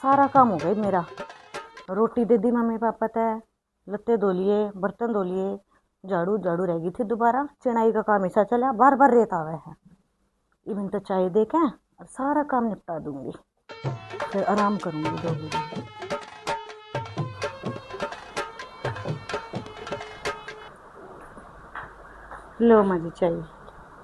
सारा काम हो गया मेरा। रोटी दे दी मम्मी पापा तय, लत्ते धो लिए, बर्तन धो लिए, झाड़ू झाड़ू रह गई थी दोबारा। चिनाई का काम ऐसा चला, बार बार रेत आवे है। इवन तो चाय दे के और सारा काम निपटा दूंगी, फिर आराम करूंगी 2 बजे। लो माँ जी चाहिए।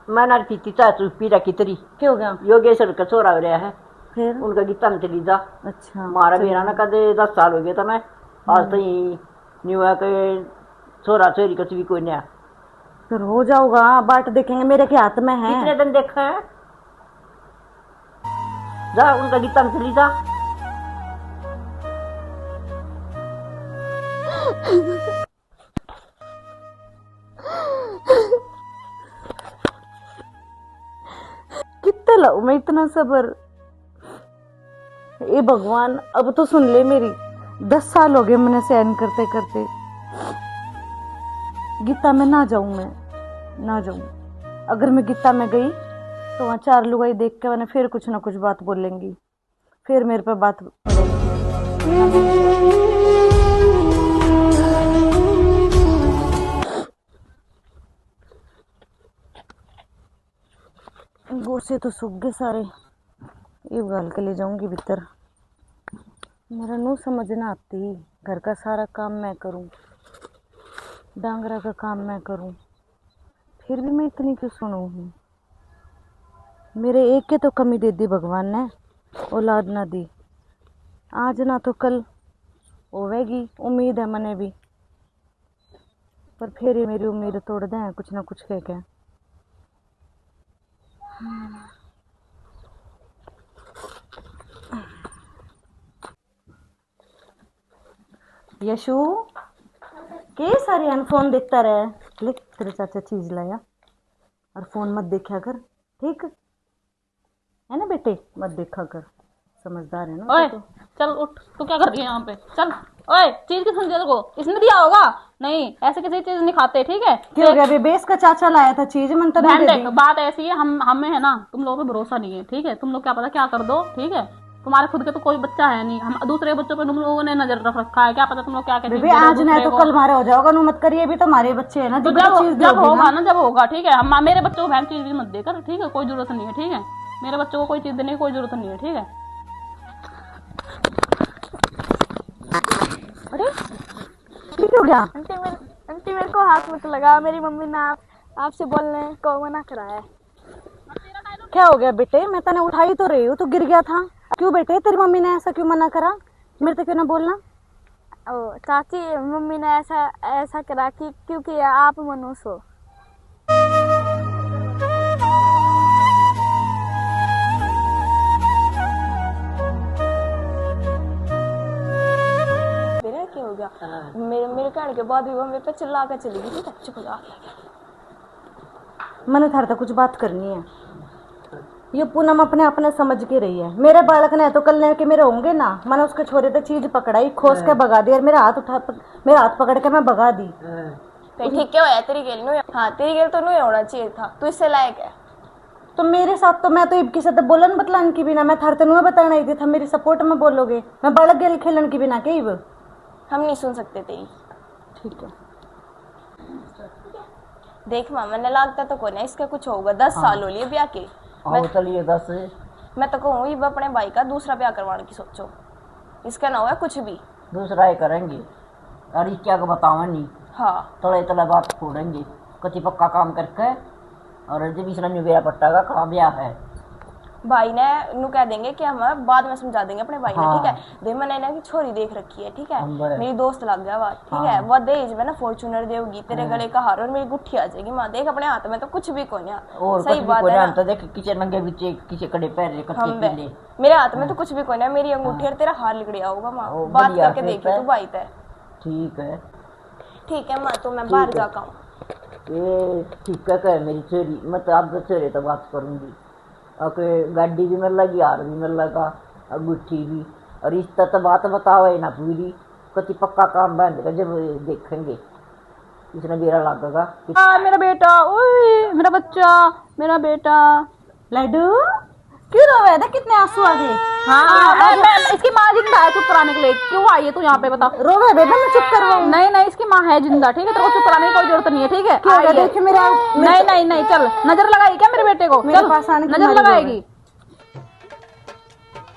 मैं ना पीती चाय तू पी रखी तेरी क्या हो गया? योगेश्वर का छोरा हो रहा है, फिर उनका गीता में चली जा। अच्छा मारा मेरा ना कदे 10 साल हो गए था। मैं आज तक न्यू है के छोरा छोरी कुछ भी कोई नहीं। फिर हो जाऊगा, बाट देखेंगे, मेरे के हाथ में है। कितने दिन देखा है? जा उनका गीता में चली जा। कितना लाऊं मैं इतना सबर? ए भगवान अब तो सुन ले मेरी। 10 साल हो गए मैंने सहन करते करते। गीता में ना जाऊं, मैं ना जाऊं। अगर मैं गीता में गई तो वहां 4 लुगाई देख के मैंने फिर कुछ ना कुछ बात बोलेंगी, फिर मेरे पे बात गोसे तो सूख गए सारे। ये गाल के ले जाऊंगी भीतर। मेरा नू समझ ना आती, घर का सारा काम मैं करूं, डांगरा का काम मैं करूं, फिर भी मैं इतनी क्यों सुनूं हूँ? मेरे एक के तो कमी दे दी भगवान ने, औलाद ना दी। आज ना तो कल होवेगी, उम्मीद है मने भी, पर फिर ही मेरी उम्मीद तोड़ दें कुछ ना कुछ कह के। यशु के सारे फोन देखता रहे। ले तेरे चाचा चीज लाया, और फोन मत देखा कर, ठीक है ना बेटे? मत देखा कर, समझदार है ना? ओए चल उठ, तू क्या कर रही है यहाँ पे? चल ओए, चीज किसने दिया तेरे को? इसने दिया होगा। नहीं, ऐसे किसी चीज नहीं खाते, ठीक है? क्यों हो गया? अभी बेस का चाचा लाया था चीज, मन तो नहीं दे दी। बात ऐसी है, हमें है ना तुम लोगों पे भरोसा नहीं है, ठीक है? तुम लोग क्या पता क्या कर दो, ठीक है? तुम्हारे खुद के तो कोई बच्चा है नहीं, हम दूसरे बच्चों पे तुम लोगों ने नजर रख रखा है। क्या पता तुम लोग क्या कहते हैं? आज नहीं तो कल मारे हो जाओगा। नु मत करिए, भी तो हमारे बच्चे है ना। तो जब होगा ना, जब होगा, ठीक है? हम मेरे बच्चों को बहन चीज भी मत देकर, ठीक है? कोई जरूरत नहीं है, ठीक है? मेरे बच्चों को कोई चीज देने की कोई जरूरत नहीं है, ठीक है? अरे हो गया? आंटी मेरे को हाथ मत लगा, मेरी मम्मी ने आपसे बोलने को मना कराया। क्या हो गया बेटे? मैं तने उठाई तो रही हूँ, तू गिर गया था। क्यों बेटे, तेरी मम्मी ने ऐसा क्यों मना करा? मेरे से क्यों ना बोलना? ओ चाची, मम्मी ने ऐसा करा कि क्योंकि आप मनुष्य हो। क्या हो गया? मेरे कहने के बाद भी वो मेरे पे चिल्ला कर चली गई। ठीक है, चुप हो जा। मैंने थारे कुछ बात करनी है। ये पूनम अपने अपने समझ के रही है। मेरे बालक ने तो कल के मेरे होंगे ना, मैंने उसके छोरे तो चीज पकड़ाई, खोस के भगा दी, और मेरा हाथ पकड़ के मैं भगा दी। तो ठीक क्या होया? तेरी गेल नु, हाँ तेरी गेल तो नहीं होना चाहिए था, तू इससे लायक है। तो मेरे साथ तो मैं तो इबकी से बोलन बतलान की बिना, मैं थारे तेन बताना ही थी, मेरी सपोर्ट में बोलोगे। मैं बालक गेल खेलन की बिना के हम नहीं सुन सकते तेरी। ठीक है देख माँ, मैंने लागता तो कोई ना इसका कुछ होगा। 10 साल हो लिए ब्याह के। चलिए 10। मैं तो कहूँ ये अपने भाई का दूसरा ब्याह करवाने की सोचो, इसका ना होगा कुछ भी। दूसरा ही करेंगे, अरे क्या को बतावा नहीं। हाँ तले तले बात छोड़ेंगे, कच्ची पक्का काम करके, और जब इसरा न्यूवेरा पट्टा का कहाँ ब्याह है। भाई ने नु कह देंगे कि हम बाद में समझा देंगे अपने भाई ने। हाँ। ठीक है, दे मैंने ना की छोरी देख रखी है, ठीक है? मेरी दोस्त लग गया बात, ठीक है? हाँ। वो दहेज में ना फॉर्च्यूनर देगी, तेरे गले का हार और मेरी गुट्ठी आ जाएगी। माँ देख अपने हाथ में तो कुछ भी कोई नहीं। और सही बात है ना? तो देख किसी नंगे पीछे किसी कड़े पैर कच्चे पीले, मेरे हाथ में तो कुछ भी कोई नहीं। मेरी अंगूठी और तेरा हार लिगड़िया होगा। माँ बात करके देखिए तू भाई तय। ठीक है ठीक है माँ, तो मैं बाहर जाता हूँ। ये ठीक है मेरी छोरी, मैं तो आप छोरे तो बात करूंगी। और गाड़ी भी मिल लगी, हार भी मिल लगा, अंगूठी भी, और रिश्ता तो बात बताओ ना पूरी, कति पक्का काम बंद कर जब देखेंगे इसने बेरा लगेगा। मेरा बेटा, ओए मेरा बच्चा, मेरा बेटा। लड्डू क्यों रोया था? कितना इतने आंसू आ गए। हाँ इसकी माँ जिंदा है, चुप कराने के लिए क्यों आई है तू यहाँ पे, बता। रोवे बेटा, मैं चुप करवाऊं? नहीं नहीं, इसकी माँ है जिंदा, ठीक है, तेरे को चुप कराने की कोई जरूरत नहीं है, ठीक है। आई है। देखिए मेरा नहीं नहीं नहीं, चल नजर लगाएगी क्या मेरे बेटे को, मेरे चल पास आने की नजर मर्जी लगाएगी।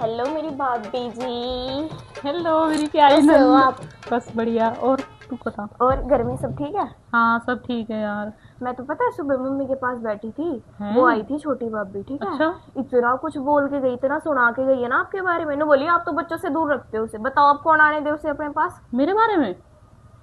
हेलो मेरी भाभी जी, हेलो मेरी प्यारी कैसे हो नन्ही। आप? बस बढ़िया, और तू बता। और घर में सब ठीक है? हाँ सब ठीक है यार। मैं तो पता है सुबह मम्मी के पास बैठी थी, हैं? वो आई थी छोटी भाभी, ठीक है। अच्छा। इतना कुछ बोल के गई, इतना सुना के गई है ना आपके बारे में। बोली आप तो बच्चों से दूर रखते हो उसे, बताओ आप कौन आने दे उसे अपने पास। मेरे बारे में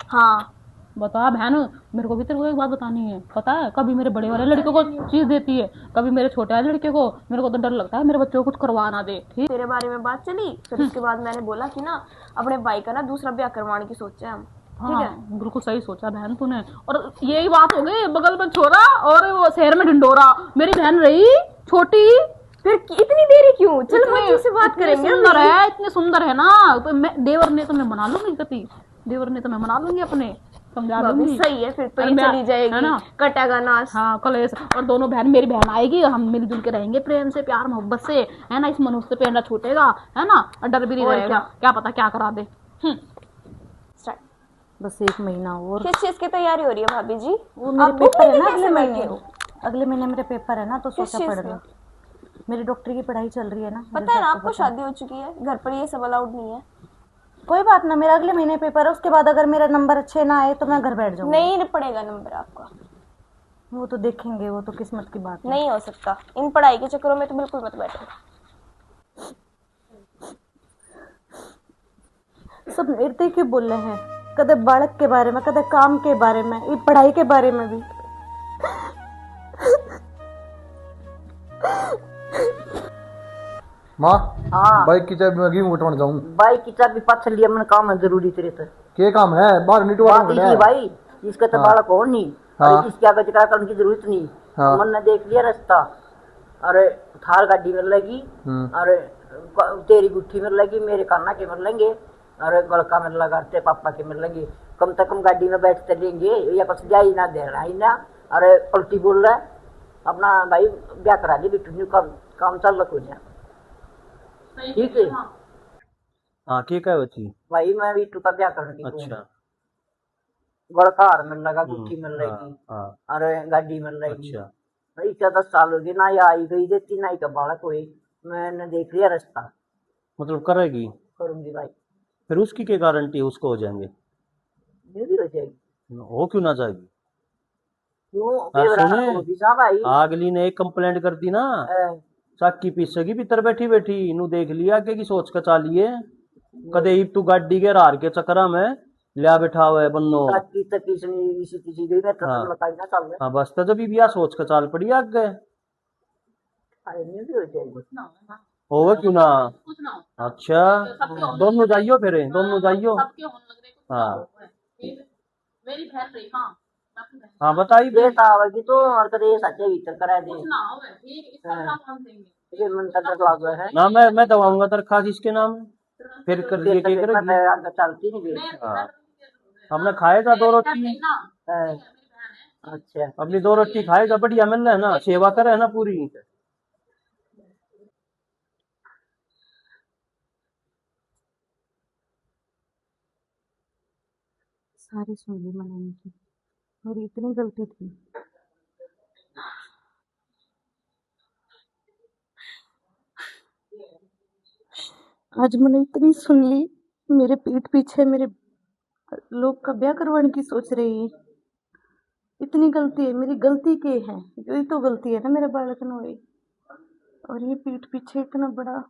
हाँ बता बहन, मेरे को भी तेरे को एक बात बतानी है। पता है कभी मेरे बड़े वाले लड़के को चीज देती है, कभी मेरे छोटे वाले लड़के को। मेरे को तो डर लगता है मेरे बच्चों को कुछ करवा ना दे, ठीक। तेरे बारे में बात चली, फिर उसके बाद मैंने बोला कि ना अपने भाई का ना दूसरा ब्याह करवाने की सोचे हम, ठीक है। हाँ बिल्कुल सही सोचा बहन तूने। और यही बात हो गई, बगल में छोरा और वो शहर में ढिंडोरा। मेरी बहन रही छोटी, फिर इतनी देरी क्यों, चलो बच्ची से बात करेंगे। सुंदर है, इतने सुंदर है ना, तो मैं देवर ने तो मैं बना लूंगी, कति देवर ने तो मैं बना लूंगी अपने, समझा दूंगी। सही है, फिर तो ये अरे चली जाएगी, है ना, कटेगा नाश। हाँ कलेश। और दोनों बहन, मेरी बहन आएगी, हम मिलजुल के रहेंगे प्रेम से, प्यार मोहब्बत से, है ना। इस मनुष्य से पेंडा छूटेगा, है ना, और डर भी नहीं और रहेगा, क्या पता क्या करा दे। स्टार्ट। बस 1 महीना और। किस चीज की तैयारी हो रही है भाभी जी? वो मेरे आप पेपर है ना कैसे अगले महीने, बैठे हो? अगले महीने मेरे पेपर है ना, तो किस सोचा चीज पड़ेगा। मेरी डॉक्टरी की पढ़ाई चल रही है ना। पता है ना आपको शादी हो चुकी है, घर पर ये सब अलाउड नहीं है। कोई बात ना, मेरा अगले महीने पेपर है, उसके बाद अगर मेरा नंबर अच्छे ना आए तो मैं घर बैठ जाऊंगी। नहीं पड़ेगा नंबर आपका, वो तो देखेंगे, वो तो किस्मत की बात है। नहीं हो सकता। इन पढ़ाई के चक्करों में तो बिल्कुल मत बैठो। सब मेरे के बोले हैं, कदे बालक के बारे में, कदे काम के बारे में, ये पढ़ाई के बारे में भी। माँ हाँ बाइक की चाबी मैं गेहूं उठवाने जाऊं। बाइक की चाबी पाछल लिया, मन काम है जरूरी तेरे तो। के काम है बाहर बात निटवा इसी भाई, जिसका तो बालक हो नहीं, हाँ। और इसके आगे जिक्र करने की जरूरत नहीं। हाँ। मन ने देख लिया रास्ता, अरे थार गाड़ी में लगी, अरे तेरी गुट्ठी में लगी, मेरे काना के में लेंगे, अरे गलका में लगा, तेरे पापा के में लगे। कम से कम गाड़ी में बैठ चलेंगे, या कुछ जा ही ना दे रहा है ना। अरे पलटी बोल रहा है अपना भाई, ब्याह करा दे बिट्टू, काम चल रखो जा, ठीक है। हाँ के क्या होती। भाई मैं बिट्टू का ब्याह करने की अच्छा। गड़का हार में लगा, गुट्ठी में लगी, हाँ अरे गाड़ी में लगी। अच्छा। भाई 14 साल हो गए ना, या आई गई देती ना ही का बालक हुई। मैंने देख लिया रास्ता, मतलब करेगी, करूंगी भाई, फिर उसकी क्या गारंटी उसको हो जाएंगे, ये भी हो जाएगी। हो क्यों ना जाएगी। क्यों हाँ, केवरा सुने। हो भी सा भाई। अगली ने एक कंप्लेंट कर दी ना, चाकी पीसेगी भीतर बैठी बैठी, इनू देख लिया के की सोच का चालिए, कदे ही तू गाड़ी के रार के चक्करा में लिया बैठा हुआ है बन्नो। चाकी तक किसी इसी किसी गई मैं तो हाँ। बताई ना चल रहा हाँ बस तो जब भी सोच का चाल पड़ी आगे, है, ये भी हो जाएगी। होगा क्यों ना। कुछ ना हो, अच्छा दोनों जाइयो, फिर दोनों जाइयो। सबके होने लग रहे, कुछ ना हाँ। हो, ठीक है। मेरी बहन रही, हाँ मैं अपनी बहन, हाँ बताइए। ये आवेगी तो और कदे सच्चे भीतर करा दे, कुछ ना हो, ठीक है, इसका काम हम देंगे। ये मन तक लगा है। ना मैं दवाऊंगा दरखास्त इसके नाम, फिर कर ये क्या करेगी। मैं आगे चलती नहीं गई। हाँ हमने खाएगा 2 रोटी, हाँ, अच्छा अपनी 2 रोटी खाएगा, बढ़िया मिल रहा है ना, सेवा करे है ना पूरी। सारी सुन ली मैंने की, मेरी इतनी गलती थी। आज मैंने इतनी सुन ली, मेरे पीठ पीछे मेरे लोग का ब्याह करवाने की सोच रही है। इतनी गलती है, मेरी गलती के है, यही तो गलती है ना मेरे बालक ने हुई। और ये पीठ पीछे इतना बड़ा।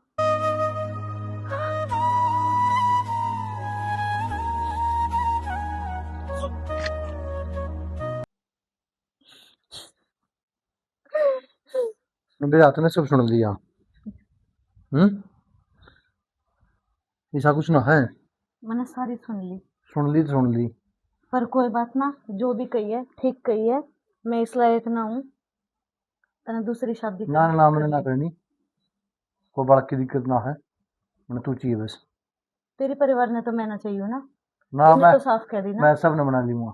मेरे हाथ ने सब सुन लिया। ऐसा कुछ ना है, मैंने सारी सुन ली, सुन ली तो सुन ली। पर कोई बात ना, जो भी कही है ठीक कही है। मैं इस लायक ना हूँ तने दूसरी शादी ना ना मैंने ना करनी, कोई बालक की दिक्कत ना है, मैंने तू चाहिए बस। तेरे परिवार ने तो मैं ना चाहिए ना, ना मैं तो साफ कह दी ना। मैं सब ने बना लूंगा,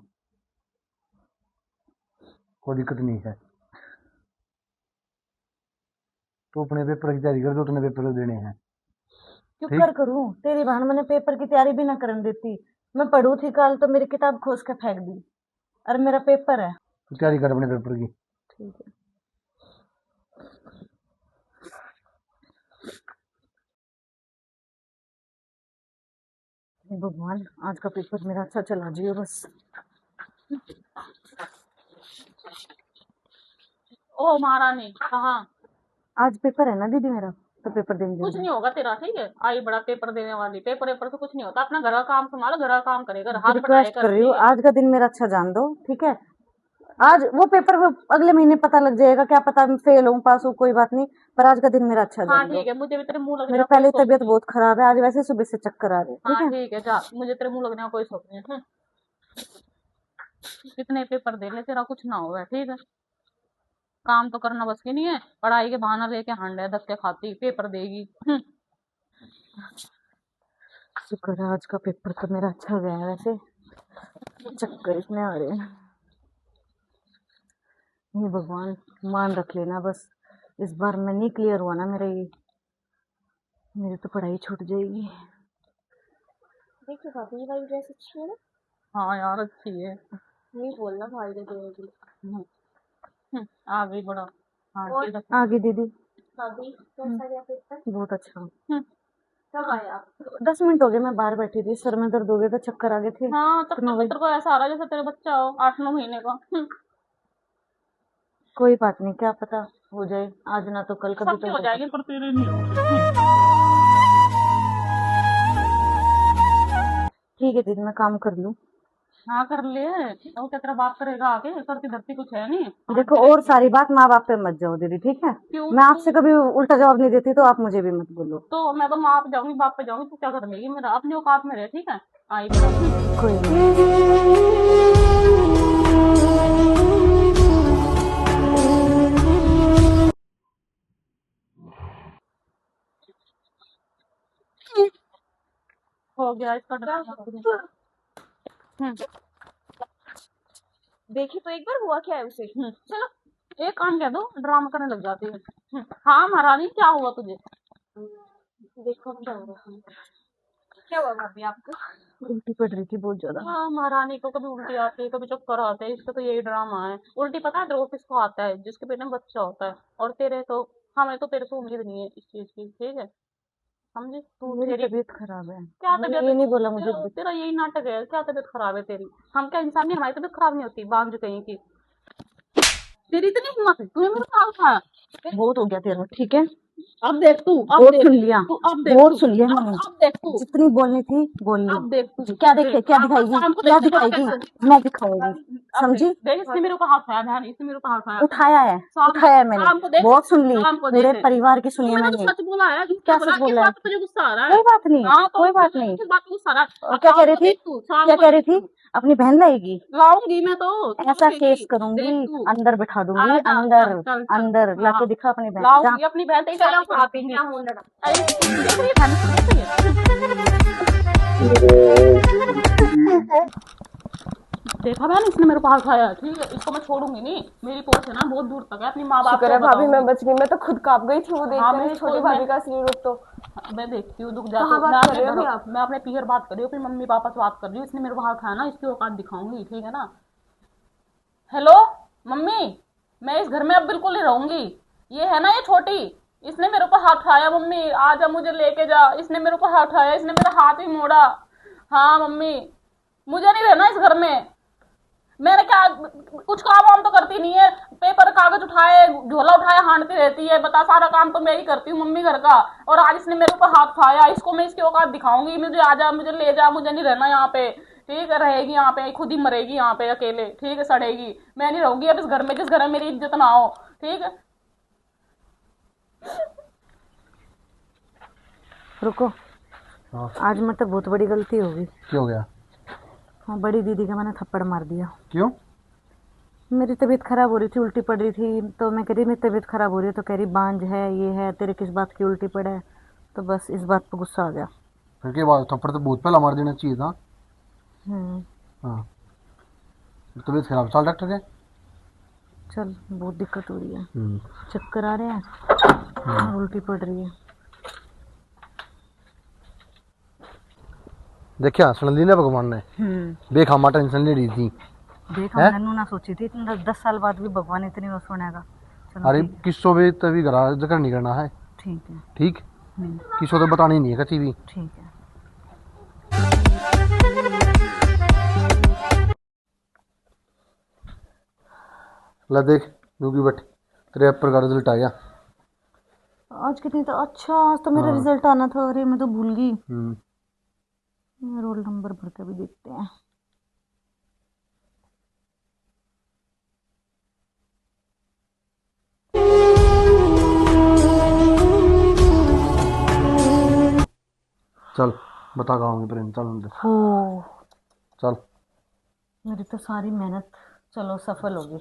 कोई दिक्कत नहीं है। तो अपने पेपर की तैयारी कर जो तूने पेपर देने हैं। क्यों ठीक। कर करूं? तेरी बहन मैंने पेपर की तैयारी भी ना करने देती। मैं पढ़ू थी कल तो मेरी किताब खोस के फेंक दी। और मेरा पेपर है। तू तैयारी कर अपने पेपर की। ठीक है। हे भगवान, आज का पेपर मेरा अच्छा चला जियो बस। ओ महारानी कहाँ? आज पेपर है ना दीदी मेरा, तो पेपर देने कुछ जाऊंगी। नहीं होगा तेरा, ठीक है? आई बड़ा पेपर देने वाली, पेपर पेपर से कुछ नहीं होता। अपना घर का काम संभालो, घर का काम करेगा, हाथ बढ़ाया रिक्वेस्ट कर कर, रही हूँ, ठीक है? आज का दिन मेरा अच्छा जान दो, ठीक है? आज वो पेपर वो अगले महीने पता लग जाएगा, क्या पता मैं फेल हूँ पास हूँ, कोई बात नहीं, पर आज का दिन मेरा अच्छा हाँ जान दो। ठीक है, मुझे भी तेरे मुंह लगने मेरे का कोई पहले शौक तबीयत नहीं है। बहुत खराब है, आज वैसे सुबह से चक्कर आ रहे हैं, हाँ ठीक है? ठीक है, जा, मुझे तेरे मुंह लगने का कोई शौक नहीं है। कितने पेपर दे ले, तेरा कुछ ना होगा, ठीक है? काम तो करना बस की नहीं है, पढ़ाई के बहाना लेके हांडे धक्के खाती पेपर देगी। शुक्र है आज का पेपर तो मेरा अच्छा गया है, वैसे चक्कर इतने आ रहे हैं। हे भगवान, मान रख लेना बस, इस बार मैं नहीं क्लियर हुआ ना मेरा ये, मेरी तो पढ़ाई छूट जाएगी। देखिए भाभी, ये वाली ड्रेस अच्छी है ना? हाँ यार अच्छी है। नहीं बोलना भाई ने देगी। आ गई बड़ा। हाँ और ठीक है। आगे दीदी भाभी कैसा गया पेपर? बहुत अच्छा। कब आए आप? 10 मिनट हो गए, मैं बाहर बैठी थी, सर में दर्द हो गया था, चक्कर आ गए थे, हाँ तब तो मैं तक वही। तेरे को ऐसा आ रहा है जैसे तेरा बच्चा हो 8-9 महीने का। कोई बात नहीं, क्या पता हो जाए, आज ना तो कल, कभी सबकी तो हो हो जाएगी सकता। पर तेरे नहीं होगी। ठीक है दीदी, मैं काम कर लूँ। हाँ कर ले, और क्या तेरा बाप करेगा आगे, करती धरती कुछ है नहीं। देखो, और सारी बात माँ बाप पे मत जाओ दीदी, ठीक है? क्यों? मैं आपसे कभी उल्टा जवाब नहीं देती, तो आप मुझे भी मत बोलो। तो मैं तो माँ पे जाऊंगी, बाप पे जाऊंगी, तू क्या कर लेगी? मेरा अपने औकात में रहे, ठीक है? आई बड़ा। कोई नहीं। हो गया इसका ड्रामा। देखी तो एक बार हुआ क्या है उसे। चलो एक काम कह दो, ड्रामा करने लग जाती है। हाँ महारानी, क्या हुआ तुझे? देखो अब क्या हुआ। क्या हुआ भाभी आपको? उल्टी पड़ रही थी बहुत ज्यादा। हाँ महारानी को कभी उल्टी आती है, कभी चक्कर आते हैं, इसका तो यही ड्रामा है। उल्टी पता है तेरे को किसको आता है? जिसके पेट में बच्चा होता है। और तेरे तो, हमें तो तेरे से उम्मीद नहीं है इस चीज की, ठीक है? समझे तू? मेरी तेरी तबीयत खराब है, क्या मैंने तबीयत? ये नहीं बोला मुझे। तेरा यही नाटक है, क्या तबीयत खराब है तेरी? हम क्या इंसान नहीं? हमारी तबीयत खराब नहीं होती, बांझ कहीं की। तेरी इतनी हिम्मत है, तूने मेरे साथ उठाया। बहुत हो गया तेरा, ठीक है? अब देख तू, अब बहुत देख सुन लिया, तू, अब देख बहुत तू, सुन लिया अब मैंने। अब देख तू, जितनी बोलनी थी बोल ली। अब देख तू। क्या देखे, क्या दिखाएगी, क्या दिखाएगी? मैं दिखाऊंगी, समझी? देख इसने मेरे ऊपर हाथ उठाया, ध्यान, इसने मेरे ऊपर हाथ उठाया। उठाया है, उठाया है मैंने, बहुत सुन ली, पूरे परिवार की सुनी है मैंने तो मैंने। सच बोला है, झूठ क्या बोला? सच किस बोला है? बात पे तुझे गुस्सा आ रहा है? कोई बात नहीं, हाँ तो कोई बात नहीं। किस बात पे गुस्सा आ रहा है? और क्या कह रही थी? देख तू, शाम क्या को कह रही थी? अपनी बहन लाएगी? लाऊंगी मैं तो, तू ऐसा देखेगी। केस करूंगी, देख तू, अंदर बिठा दूंगी, आ जा, अंदर चल, चल, चल। अंदर लाके हाँ। दिखा अपनी बहन। लाऊंगी जा। अपनी बहन, तेरी चलो शादी भाभी, करूंगी। क्या मुंह लड़ा। अरे देख रही है बहन, देख रही है? देखा बहन, इसने मेरे को हाथ उठाया, ठीक है? इसको मैं छोड़ूंगी नहीं, मेरी पहुंच है ना बहुत दूर तक है, अपनी माँ बाप शुक्र है को भाभी मैं बताऊंगी। बच गई, मैं तो खुद कांप गई थी वो हाँ, देखकर मैं कि इसको- छोटी भाभी मैं- का असली रूप तो। मैं देखती हूँ, दुख जाती कहाँ हूँ। बात कर रहे हो अभी आप? मैं अपने पीहर बात कर रही हूँ, अपनी मम्मी पापा से बात कर रही हूँ। इसने मेरे को हाथ उठाया ना, इसकी औकात दिखाऊंगी, ठीक है ना? हेलो मम्मी, मैं इस घर में अब बिल्कुल नहीं रहूंगी। ये है ना ये छोटी, इसने मेरे को हाथ उठाया। मम्मी आजा, मुझे लेके जा। इसने मेरे को हाथ उठाया, इसने मेरा हाथ ही मोड़ा। हाँ मम्मी, मुझे नहीं रहना इस घर में। मैंने क्या, कुछ काम वाम तो करती नहीं है, पेपर कागज उठाए, झोला उठाया, हांडती रहती है। बता, सारा काम तो मैं ही करती हूँ मम्मी घर का। और आज इसने मेरे ऊपर हाथ उठाया, इसको मैं इसकी औकात दिखाऊंगी। मुझे आजा, मुझे ले जा, मुझे नहीं रहना यहाँ पे, ठीक है? रहेगी यहाँ पे, खुद ही मरेगी यहाँ पे अकेले, ठीक है? सड़ेगी। मैं नहीं रहूंगी अब इस घर में, जिस घर में मेरी इज्जत ना हो, ठीक है? रुको, हाँ, आज मतलब बहुत बड़ी गलती हो गई। क्या हो गया? हाँ, बड़ी दीदी का मैंने थप्पड़ मार दिया। क्यों? मेरी तबीयत खराब हो रही थी, उल्टी पड़ रही थी, तो मैं कह रही मेरी तबीयत खराब हो रही है, तो कह रही बांझ है, ये है, तेरे किस बात की उल्टी पड़ा है? तो बस इस बात पर गुस्सा आ गया। फिर के बाद थप्पड़ तो बहुत पहला मार देना चाहिए था। हाँ, तबीयत खराब, चल डॉक्टर के। चल, बहुत दिक्कत हो रही है, हम्म। चक्कर आ रहे हैं और उल्टी पड़ रही है। देखिया सुन ली ना भगवान ने, बेखामा टेंशन ले रही थी। देख हैं? हमने ना सोची थी 10 साल बाद भी भगवान इतनी वो सुनेगा। चलो अरे ठीक है, किसो भी तभी घरा जिक्र नहीं करना है, ठीक है। ठीक। किसो तो बतानी नहीं है कची भी। ठीक है। ला देख क्योंकि बट तेरे पेपर का रिजल्ट आ गया। आज कितनी तो अच्छा, आज तो मेरा हाँ। रिजल्ट आना था, अरे मैं तो भूल गई। हम्म। रोल नंबर भर के भी देखते हैं। चल बता कहाँ होंगे प्रेम, चल अंदर हो, चल। मेरी तो सारी मेहनत चलो सफल होगी।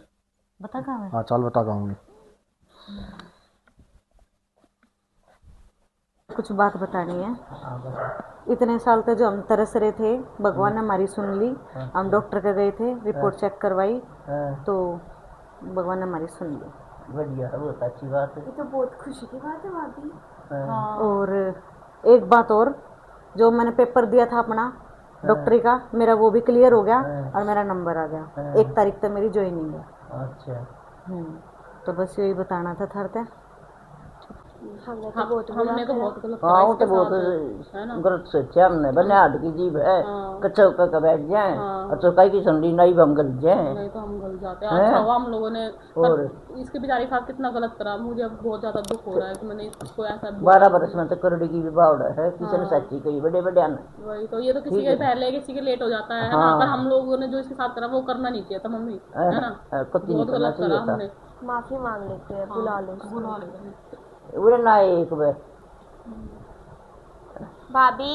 बता कहाँ है? हाँ चल बता कहाँ होंगे। कुछ बात बतानी है। इतने साल तक जो हम तरस रहे थे, भगवान ने हमारी सुन ली। हम डॉक्टर के गए थे, रिपोर्ट चेक करवाई तो भगवान ने हमारी सुन ली। बढ़िया, बहुत अच्छी बात है। ये तो बहुत खुशी की बात है भाभी। और एक बात और, जो मैंने पेपर दिया था अपना डॉक्टरी का, मेरा वो भी क्लियर हो गया और मेरा नंबर आ गया। 1 तारीख तक मेरी ज्वाइनिंग है। अच्छा, तो बस यही बताना था थारते। हमने तो बहुत हमने तो बहुत गलत हाँ करा वो तो इसके बहुत साथ, है ना। गलत सोचा हमने, बने हाथ की जीभ है, कच्चा का बैठ जाए और चौकाई की सुन ली नहीं हम गल जाए। नहीं तो हम गल जाते हैं। अच्छा हुआ हम लोगों ने, और पर इसके बेचारे के साथ कितना गलत करा। मुझे अब बहुत ज्यादा दुख हो रहा है कि मैंने इसको ऐसा 12 बरस में तो करोड़ी की भी बावड़ा है, किसी ने सच्ची कही बड़े बड़े ने। वही तो, ये तो किसी के पहले किसी के लेट हो जाता है ना। पर हम लोगों ने जो इसके साथ करा वो करना नहीं चाहिए था मम्मी, है ना। कत्ती नहीं बहुत करना गलत करा चाहिए था। हमने। माफी मांग लेते हैं, बुला लो उसको। बुला लेते। उड़े ना एक बार भाभी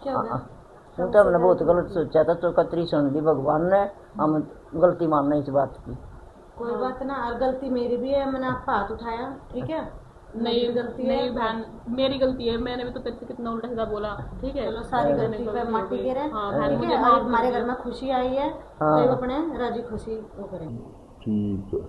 क्या हो गया? वो तो हमने बहुत गलत सोचा था, चौकतरी सुन ली भगवान ने, हम गलती मानना इस बात की। कोई बात ना, और गलती मेरी भी है, मैंने आपका हाथ उठाया, ठीक है। नहीं गलती है, नहीं बहन, मेरी गलती है। मैंने भी तो तेरे से कितना उल्टा सीधा बोला, ठीक है। चलो सारी गलती पे माटी के रहे। हाँ बहन, ठीक मुझे है, माफ और कर हमारे दियो। घर में खुशी आई है तो एक अपने राजी खुशी वो करेंगे। ठीक है।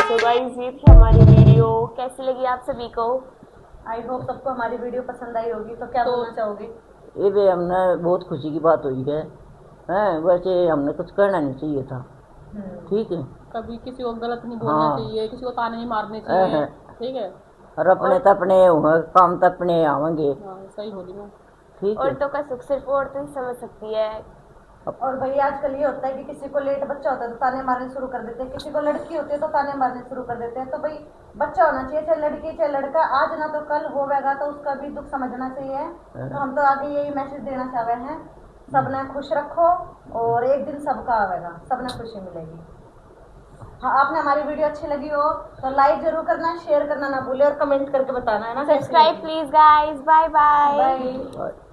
तो गाइस ये थी हमारी वीडियो, कैसी लगी आप सभी को? आई होप सबको हमारी वीडियो पसंद आई होगी। तो क्या बोलना चाहोगे? ये भी हमने बहुत खुशी की बात हुई है, हैं वैसे हमने कुछ करना नहीं चाहिए था, ठीक है। कभी किसी को गलत नहीं बोलना चाहिए, किसी को ताने नहीं मारने हाँ। चाहिए, ठीक है। और अपने तो अपने काम तो अपने आवेंगे, हाँ सही बोली मैं। ठीक है। औरतों का सुख सिर्फ औरतें ही समझ सकती है। और भाई आजकल ये होता है कि किसी को लेट बच्चा होता है तो ताने मारने शुरू कर देते हैं, किसी को लड़की होती है तो ताने मारने शुरू कर देते हैं। तो भाई बच्चा होना चाहिए, चाहे लड़की चाहे लड़का, आज ना तो कल होगा तो उसका भी दुख समझना चाहिए। तो हम तो आगे यही मैसेज देना चाह रहे हैं, सबने खुश रखो और एक दिन सबका आवेगा, सबने खुशी मिलेगी। हाँ, आपने हमारी वीडियो अच्छी लगी हो तो लाइक जरूर करना, शेयर करना ना भूले और कमेंट करके बताना, है ना। Subscribe please guys, bye bye. Bye. और